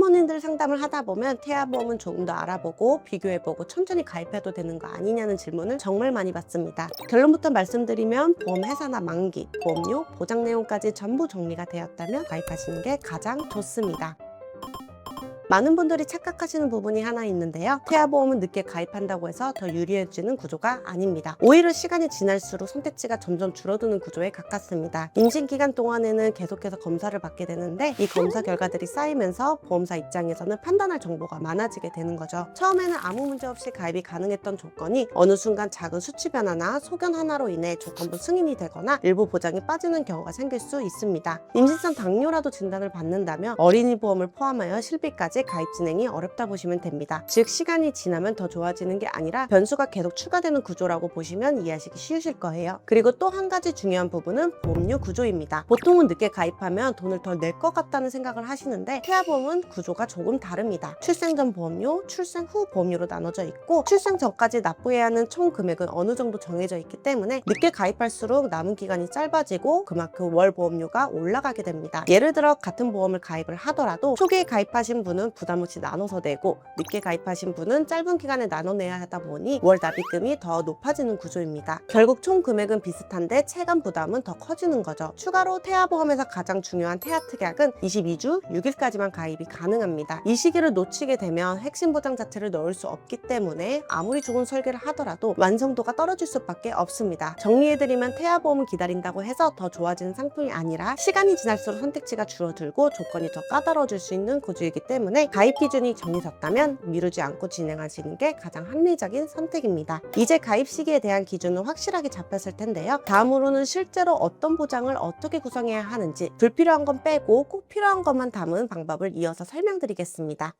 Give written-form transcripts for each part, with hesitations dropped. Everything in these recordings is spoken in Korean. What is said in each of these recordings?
사모님들 상담을 하다 보면 태아보험은 조금 더 알아보고 비교해보고 천천히 가입해도 되는 거 아니냐는 질문을 정말 많이 받습니다. 결론부터 말씀드리면 보험회사나 만기, 보험료, 보장 내용까지 전부 정리가 되었다면 가입하시는 게 가장 좋습니다. 많은 분들이 착각하시는 부분이 하나 있는데요. 태아보험은 늦게 가입한다고 해서 더 유리해지는 구조가 아닙니다. 오히려 시간이 지날수록 선택지가 점점 줄어드는 구조에 가깝습니다. 임신 기간 동안에는 계속해서 검사를 받게 되는데 이 검사 결과들이 쌓이면서 보험사 입장에서는 판단할 정보가 많아지게 되는 거죠. 처음에는 아무 문제 없이 가입이 가능했던 조건이 어느 순간 작은 수치 변화나 소견 하나로 인해 조건부 승인이 되거나 일부 보장이 빠지는 경우가 생길 수 있습니다. 임신성 당뇨라도 진단을 받는다면 어린이 보험을 포함하여 실비까지 가입 진행이 어렵다 보시면 됩니다. 즉 시간이 지나면 더 좋아지는 게 아니라 변수가 계속 추가되는 구조라고 보시면 이해하시기 쉬우실 거예요. 그리고 또 한 가지 중요한 부분은 보험료 구조입니다. 보통은 늦게 가입하면 돈을 더 낼 것 같다는 생각을 하시는데 태아보험은 구조가 조금 다릅니다. 출생 전 보험료, 출생 후 보험료로 나눠져 있고 출생 전까지 납부해야 하는 총 금액은 어느 정도 정해져 있기 때문에 늦게 가입할수록 남은 기간이 짧아지고 그만큼 월 보험료가 올라가게 됩니다. 예를 들어 같은 보험을 가입을 하더라도 초기에 가입하신 분은 부담 없이 나눠서 내고 늦게 가입하신 분은 짧은 기간에 나눠내야 하다 보니 월 납입금이 더 높아지는 구조입니다. 결국 총 금액은 비슷한데 체감 부담은 더 커지는 거죠. 추가로 태아보험에서 가장 중요한 태아특약은 22주 6일까지만 가입이 가능합니다. 이 시기를 놓치게 되면 핵심 보장 자체를 넣을 수 없기 때문에 아무리 좋은 설계를 하더라도 완성도가 떨어질 수밖에 없습니다. 정리해드리면 태아보험을 기다린다고 해서 더 좋아지는 상품이 아니라 시간이 지날수록 선택지가 줄어들고 조건이 더 까다로워질 수 있는 구조이기 때문에 가입 기준이 정해졌다면 미루지 않고 진행하시는 게 가장 합리적인 선택입니다. 이제 가입 시기에 대한 기준은 확실하게 잡혔을 텐데요. 다음으로는 실제로 어떤 보장을 어떻게 구성해야 하는지 불필요한 건 빼고 꼭 필요한 것만 담은 방법을 이어서 설명드리겠습니다.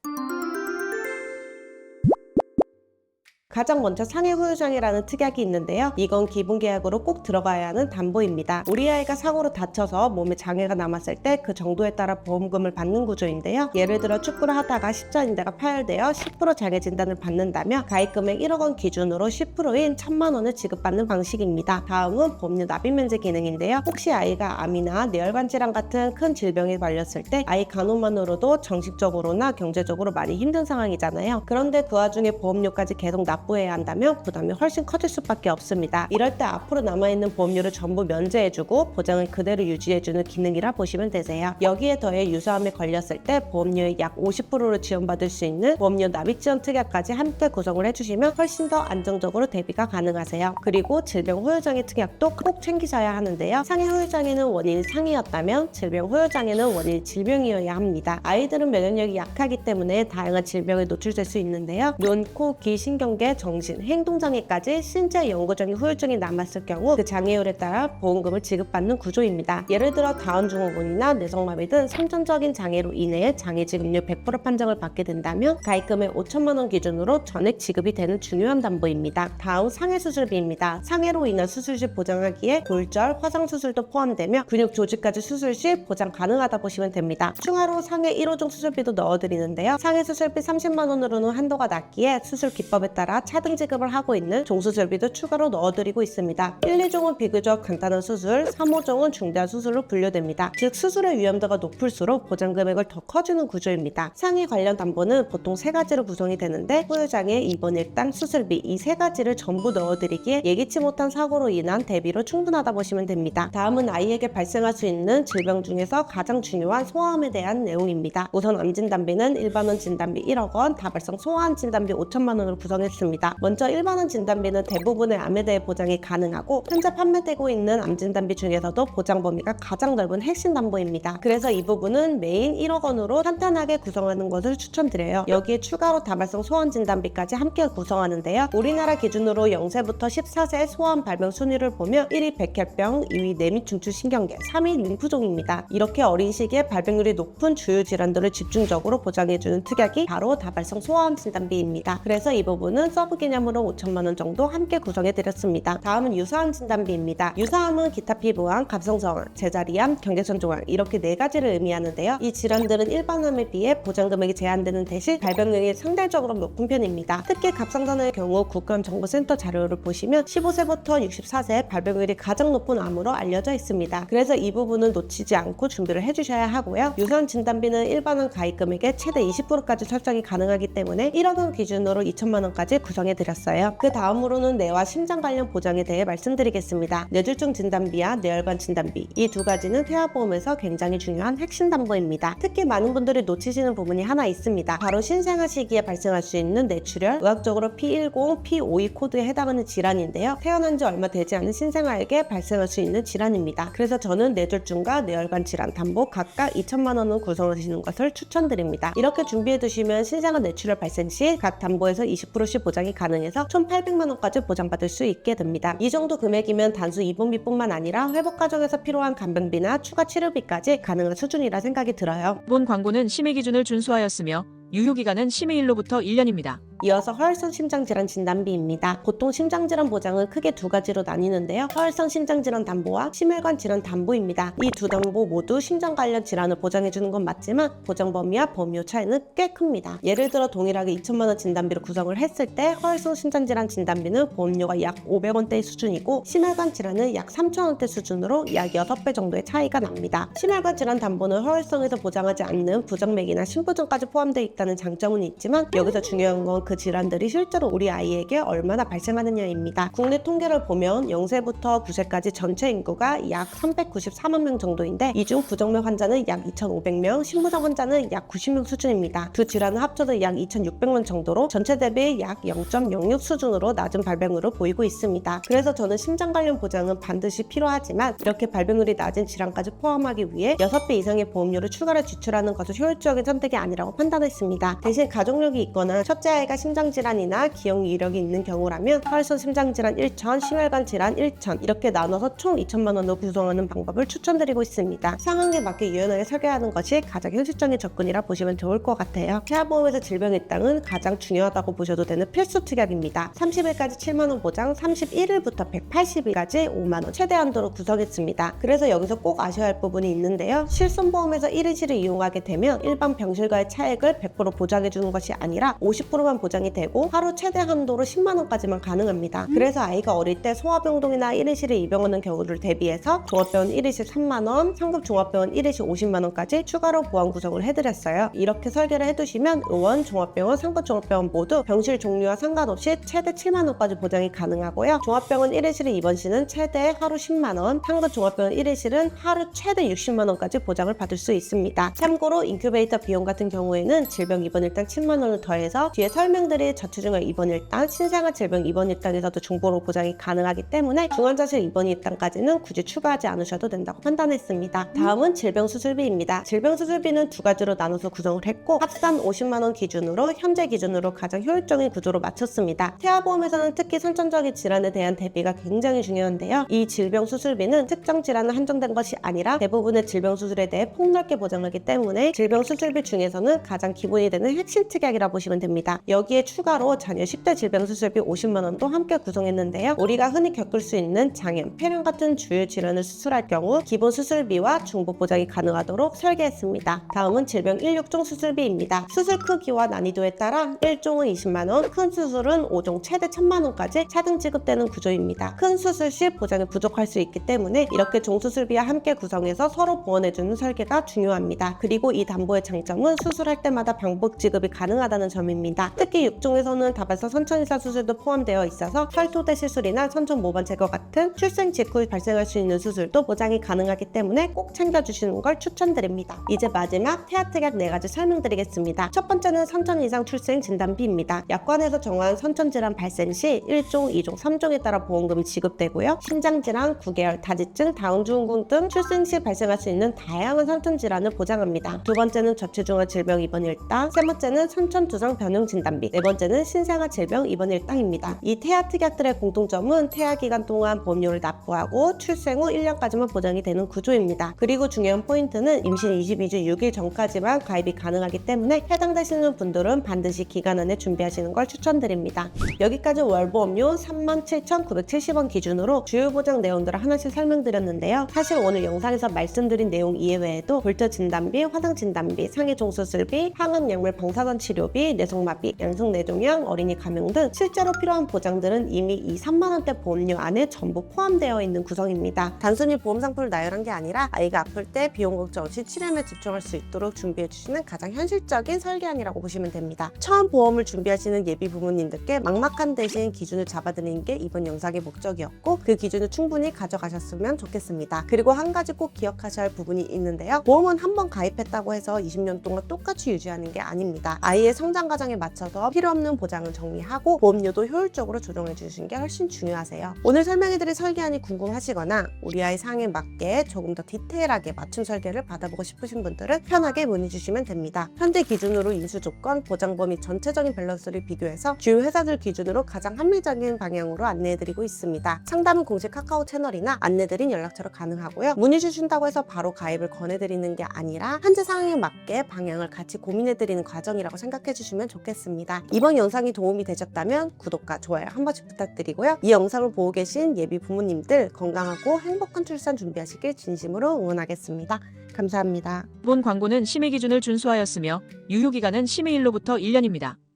가장 먼저 상해 후유장애라는 특약이 있는데요. 이건 기본 계약으로 꼭 들어가야 하는 담보입니다. 우리 아이가 사고로 다쳐서 몸에 장애가 남았을 때 그 정도에 따라 보험금을 받는 구조인데요. 예를 들어 축구를 하다가 십자인대가 파열되어 10% 장애 진단을 받는다면 가입금액 1억 원 기준으로 10%인 1,000만 원을 지급받는 방식입니다. 다음은 보험료 납입 면제 기능인데요. 혹시 아이가 암이나 뇌혈관 질환 같은 큰 질병에 걸렸을 때 아이 간호만으로도 정신적으로나 경제적으로 많이 힘든 상황이잖아요. 그런데 그 와중에 보험료까지 계속 납부해야 한다면 부담이 훨씬 커질 수밖에 없습니다. 이럴 때 앞으로 남아있는 보험료를 전부 면제해주고 보장을 그대로 유지해주는 기능이라 보시면 되세요. 여기에 더해 유사암에 걸렸을 때 보험료의 약 50%를 지원받을 수 있는 보험료 납입 지원 특약까지 함께 구성을 해주시면 훨씬 더 안정적으로 대비가 가능하세요. 그리고 질병 후유장애 특약도 꼭 챙기셔야 하는데요. 상해 후유장애는 원인이 상해였다면 질병 후유장애는 원인이 질병이어야 합니다. 아이들은 면역력이 약하기 때문에 다양한 질병에 노출될 수 있는데요. 눈, 코, 귀, 신경계, 정신, 행동장애까지 신체 영구적인 후유증이 남았을 경우 그 장애율에 따라 보험금을 지급받는 구조입니다. 예를 들어 다운증후군이나 뇌성마비 등 선천적인 장애로 인해 장애 지급률 100% 판정을 받게 된다면 가입금액 5천만 원 기준으로 전액 지급이 되는 중요한 담보입니다. 다음 상해 수술비입니다. 상해로 인한 수술 시 보장하기에 골절, 화상 수술도 포함되며 근육 조직까지 수술 시 보장 가능하다 보시면 됩니다. 추가로 상해 1호종 수술비도 넣어드리는데요. 상해 수술비 30만 원으로는 한도가 낮기에 수술 기법에 따라 차등 지급을 하고 있는 종수술비도 추가로 넣어드리고 있습니다. 1, 2종은 비교적 간단한 수술, 3, 5종은 중대한 수술로 분류됩니다. 즉 수술의 위험도가 높을수록 보장 금액을 더 커주는 구조입니다. 상해 관련 담보는 보통 3가지로 구성이 되는데 후유장애, 입원 일당, 수술비 이 3가지를 전부 넣어드리기에 예기치 못한 사고로 인한 대비로 충분하다 보시면 됩니다. 다음은 아이에게 발생할 수 있는 질병 중에서 가장 중요한 소아암에 대한 내용입니다. 우선 암진단비는 일반원 진단비 1억 원, 다발성 소아암 진단비 5천만 원으로 구성했습니다. 먼저 일반원 진단비는 대부분의 암에 대해 보장이 가능하고 현재 판매되고 있는 암 진단비 중에서도 보장 범위가 가장 넓은 핵심 담보입니다. 그래서 이 부분은 메인 1억 원으로 탄탄하게 구성하는 것을 추천드려요. 여기에 추가로 다발성 소아암 진단비까지 함께 구성하는데요. 우리나라 기준으로 0세부터 14세 소아암 발병 순위를 보면 1위 백혈병, 2위 내밑 중추 신경계, 3위 림프종입니다. 이렇게 어린 시기에 발병률이 높은 주요 질환들을 집중적으로 보장해주는 특약이 바로 다발성 소아암 진단비입니다. 그래서 이 부분은 서브 기념으로 5천만 원 정도 함께 구성해드렸습니다. 다음은 유사암 진단비입니다. 유사암은 기타 피부암, 갑상선암, 제자리암, 경계천조암 이렇게 4가지를 의미하는데요. 이 질환들은 일반암에 비해 보장 금액이 제한되는 대신 발병률이 상대적으로 높은 편입니다. 특히 갑상선암의 경우 국감정보센터 자료를 보시면 15세부터 64세 발병률이 가장 높은 암으로 알려져 있습니다. 그래서 이 부분은 놓치지 않고 준비를 해주셔야 하고요. 유사암 진단비는 일반암 가입 금액의 최대 20%까지 설정이 가능하기 때문에 1억 원 기준으로 2천만 원까지 구성해드렸어요. 그 다음으로는 뇌와 심장 관련 보장에 대해 말씀드리겠습니다. 뇌졸중 진단비와 뇌혈관 진단비 이 2가지는 태아보험에서 굉장히 중요한 핵심 담보입니다. 특히 많은 분들이 놓치시는 부분이 하나 있습니다. 바로 신생아 시기에 발생할 수 있는 뇌출혈, 의학적으로 P10, P52 코드에 해당하는 질환인데요. 태어난 지 얼마 되지 않은 신생아에게 발생할 수 있는 질환입니다. 그래서 저는 뇌졸중과 뇌혈관 질환 담보 각각 2천만 원을 구성하시는 것을 추천드립니다. 이렇게 준비해 두시면 신생아 뇌출혈 발생 시 각 담보에서 20%씩 보장이 가능해서 총 800만 원까지 보장받을 수 있게 됩니다. 이 정도 금액이면 단수 입원비뿐만 아니라 회복 과정에서 필요한 간병비나 추가 치료비까지 가능한 수준이라 생각이 들어요. 본 광고는 심의 기준을 준수하였으며 유효기간은 심의일로부터 1년입니다. 이어서 허혈성 심장질환 진단비입니다. 보통 심장질환 보장은 크게 2가지로 나뉘는데요. 허혈성 심장질환 담보와 심혈관 질환 담보입니다. 이 2 담보 모두 심장 관련 질환을 보장해주는 건 맞지만 보장 범위와 범위 차이는 꽤 큽니다. 예를 들어 동일하게 2천만 원 진단비로 구성을 했을 때 허혈성 심장질환 진단비는 보험료가 약 500원대 수준이고 심혈관 질환은 약 3,000원대 수준으로 약 6배 정도의 차이가 납니다. 심혈관 질환 담보는 허혈성에서 보장하지 않는 부정맥이나 심부전까지 포함되어 있다는 장점은 있지만 여기서 중요한 건 그 질환들이 실제로 우리 아이에게 얼마나 발생하느냐입니다. 국내 통계를 보면 0세부터 9세까지 전체 인구가 약 394만 명 정도인데 이 중 부정맥 환자는 약 2,500명, 심부전 환자는 약 90명 수준입니다. 두 질환을 합쳐도 약 2,600명 정도로 전체 대비 약 0.06 수준으로 낮은 발병률을 보이고 있습니다. 그래서 저는 심장 관련 보장은 반드시 필요하지만 이렇게 발병률이 낮은 질환까지 포함하기 위해 6배 이상의 보험료를 추가로 지출하는 것은 효율적인 선택이 아니라고 판단했습니다. 대신 가족력이 있거나 첫째 아이가 심장질환이나 기형 이력이 있는 경우라면 허혈성 심장질환 1천, 심혈관 질환 1천 이렇게 나눠서 총 2천만 원으로 구성하는 방법을 추천드리고 있습니다. 상황에 맞게 유연하게 설계하는 것이 가장 현실적인 접근이라 보시면 좋을 것 같아요. 태아보험에서 질병 일당은 가장 중요하다고 보셔도 되는 필수 특약입니다. 30일까지 7만 원 보장, 31일부터 180일까지 5만 원 최대 한도로 구성했습니다. 그래서 여기서 꼭 아셔야 할 부분이 있는데요. 실손보험에서 1인실을 이용하게 되면 일반 병실과의 차액을 100% 보장해주는 것이 아니라 50%만 보장이 되고 하루 최대 한도로 10만 원까지만 가능합니다. 그래서 아이가 어릴 때 소아병동이나 1인실에 입원하는 경우를 대비해서 종합병원 1인실 3만 원, 상급 종합병원 1인실 50만 원까지 추가로 보완 구성을 해드렸어요. 이렇게 설계를 해두시면 의원, 종합병원, 상급 종합병원 모두 병실 종류와 상관없이 최대 7만 원까지 보장이 가능하고요. 종합병원 1인실의 입원 시는 최대 하루 10만 원, 상급 종합병원 1인실은 하루 최대 60만 원까지 보장을 받을 수 있습니다. 참고로 인큐베이터 비용 같은 경우에는 질병 입원 일당 7만 원을 더해서 뒤에 설명드릴 저체중알 입원 일당, 신생아 질병 입원 일당에서도 중보로 보장이 가능하기 때문에 중환자실 입원 일당까지는 굳이 추가하지 않으셔도 된다고 판단했습니다. 다음은 질병 수술비입니다. 질병 수술비는 2가지로 나눠서 구성을 했고 합산 50만 원 기준으로 현재 기준으로 가장 효율적인 구조로 맞췄습니다. 태아보험에서는 특히 선천적인 질환에 대한 대비가 굉장히 중요한데요. 이 질병 수술비는 특정 질환을 한정된 것이 아니라 대부분의 질병 수술에 대해 폭넓게 보장하기 때문에 질병 수술비 중에서는 가장 기본이 되는 핵심 특약이라 보시면 됩니다. 여기에 추가로 자녀 10대 질병 수술비 50만 원도 함께 구성했는데요. 우리가 흔히 겪을 수 있는 장염, 폐렴 같은 주요 질환을 수술할 경우 기본 수술비와 중복 보장이 가능하도록 설계했습니다. 다음은 질병 1/6종 수술비입니다. 수술 크기와 난이도에 따라 1종은 20만 원, 큰 수술은 5종 최대 1,000만 원까지 차등 지급되는 구조입니다. 큰 수술 시 보장이 부족할 수 있기 때문에 이렇게 종수술비와 함께 구성해서 서로 보완해주는 설계가 중요합니다. 그리고 이 담보의 장점은 수술할 때마다 방법 지급이 가능하다는 점입니다. 특히 6종에서는 다발성 선천이사 수술도 포함되어 있어서 혈토대 시술이나 선천 모반 제거 같은 출생 직후 발생할 수 있는 수술도 보장이 가능하기 때문에 꼭 챙겨주시는 걸 추천드립니다. 이제 마지막 태아특약 4가지 설명드리겠습니다. 첫 번째는 선천 이상 출생 진단비입니다. 약관에서 정한 선천질환 발생 시 1종, 2종, 3종에 따라 보험금이 지급되고요. 신장질환, 구개열, 다지증, 다운증후군 등 출생 시 발생할 수 있는 다양한 선천질환을 보장합니다. 두 번째는 저체중알 질병 입원 일당, 세 번째는 선천두상 변형 진단비, 진단비, 네 번째는 신생아 질병 입원 일당입니다. 이 태아 특약들의 공통점은 태아 기간 동안 보험료를 납부하고 출생 후 1년까지만 보장이 되는 구조입니다. 그리고 중요한 포인트는 임신 22주 6일 전까지만 가입이 가능하기 때문에 해당되시는 분들은 반드시 기간 안에 준비하시는 걸 추천드립니다. 여기까지 월보험료 37,970원 기준으로 주요 보장 내용들을 하나씩 설명드렸는데요. 사실 오늘 영상에서 말씀드린 내용 이외에도 골절 진단비, 화상 진단비, 상해 종수술비, 항암 약물 방사선 치료비, 뇌성마비, 양성 뇌종양, 어린이 감용 등 실제로 필요한 보장들은 이미 이 3만원대 보험료 안에 전부 포함되어 있는 구성입니다. 단순히 보험 상품을 나열한 게 아니라 아이가 아플 때 비용 걱정 없이 치료에 집중할 수 있도록 준비해 주시는 가장 현실적인 설계안이라고 보시면 됩니다. 처음 보험을 준비하시는 예비 부모님들께 막막한 대신 기준을 잡아드리는 게 이번 영상의 목적이었고 그 기준을 충분히 가져가셨으면 좋겠습니다. 그리고 한 가지 꼭 기억하셔야 할 부분이 있는데요. 보험은 한 번 가입했다고 해서 20년 동안 똑같이 유지하는 게 아닙니다. 아이의 성장 과정에 맞춰서 필요 없는 보장을 정리하고 보험료도 효율적으로 조정해 주시는 게 훨씬 중요하세요. 오늘 설명해드린 설계안이 궁금하시거나 우리 아이 상황에 맞게 조금 더 디테일하게 맞춤 설계를 받아보고 싶으신 분들은 편하게 문의 주시면 됩니다. 현재 기준으로 인수 조건, 보장 범위 전체적인 밸런스를 비교해서 주요 회사들 기준으로 가장 합리적인 방향으로 안내해드리고 있습니다. 상담은 공식 카카오 채널이나 안내드린 연락처로 가능하고요. 문의 주신다고 해서 바로 가입을 권해드리는 게 아니라 현재 상황에 맞게 방향을 같이 고민해드리는 과정이라고 생각해 주시면 좋겠습니다. 이번 영상이 도움이 되셨다면 구독과 좋아요 한 번씩 부탁드리고요. 이 영상을 보고 계신 예비 부모님들 건강하고 행복한 출산 준비하시길 진심으로 응원하겠습니다. 감사합니다. 본 광고는 심의 기준을 준수하였으며 유효기간은 심의일로부터 1년입니다.